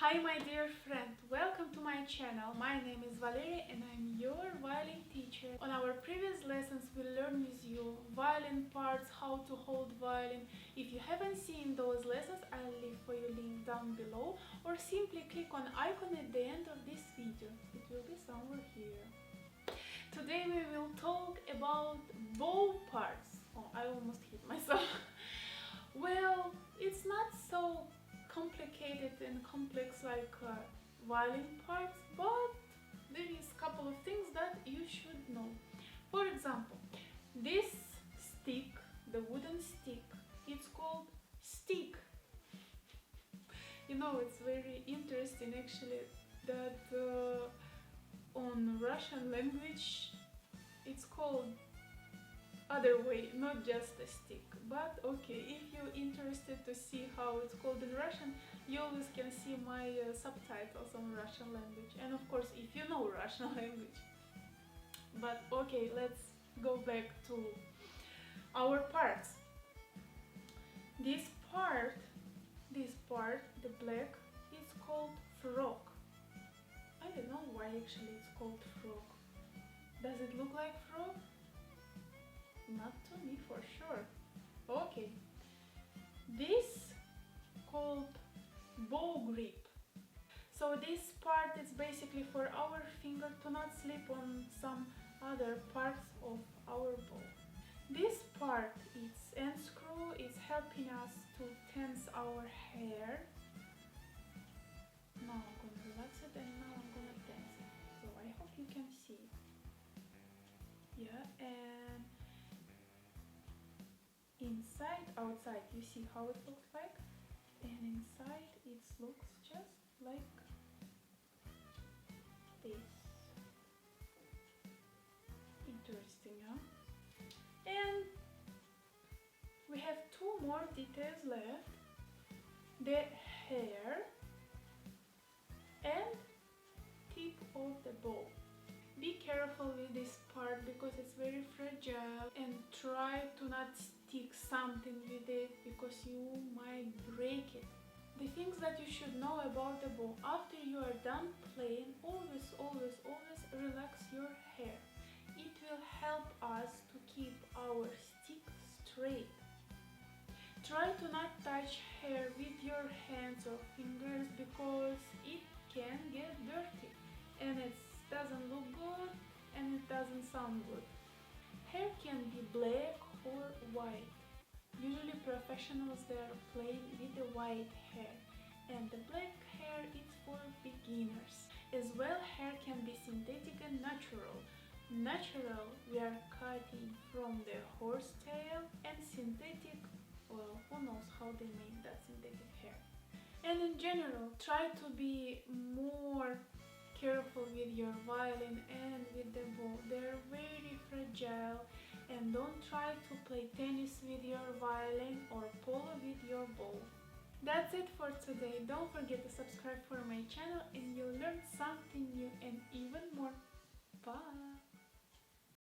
Hi my dear friend, welcome to my channel. My name is Valeria and I'm your violin teacher. On our previous lessons we learned with you violin parts, how to hold violin. If you haven't seen those lessons, I'll leave for you link down below or simply click on icon at the end of this video. It will be somewhere here. Today we will talk about bow parts. Oh, I almost hit myself. Well, it's not so complicated and complex like violin parts, but there is a couple of things that you should know. For example, this stick, the wooden stick, it's called stick. You know, it's very interesting actually that on Russian language it's called other way, not just a stick. But okay, if you're interested to see how it's called in Russian, you always can see my subtitles on Russian language, and of course if you know Russian language. But okay, let's go back to our parts. This part, the black, is called frog. I don't know why actually it's called frog. Does it look like frog? Not to me for sure. Okay, this called bow grip. So this part is basically for our finger to not slip on some other parts of our bow. This part is end screw, is helping us to tense our hair. Now I'm gonna relax it and now I'm gonna tense it. So I hope you can see. Yeah, and inside, outside, you see how it looks like, and inside it looks just like this. Interesting, huh? And we have two more details left: the hair and tip of the bow. Be careful with this part because it's very fragile, and try to not stick something with it because you might break it. The things that you should know about the bow: after you are done playing, always relax your hair. It will help us to keep our stick straight. Try to not touch hair with your hands or fingers because it can get dirty and it doesn't look good and it doesn't sound good. Hair can be black or white. Usually professionals, they are playing with the white hair, and the black hair is for beginners. As well, hair can be synthetic and natural. Natural, we are cutting from the horse tail, and synthetic, well, who knows how they make that synthetic hair. And in general, try to be more careful with your violin and with the bow. They're very fragile, and don't try to play tennis with your violin or polo with your bow. That's it for today. Don't forget to subscribe for my channel and you'll learn something new and even more. Bye!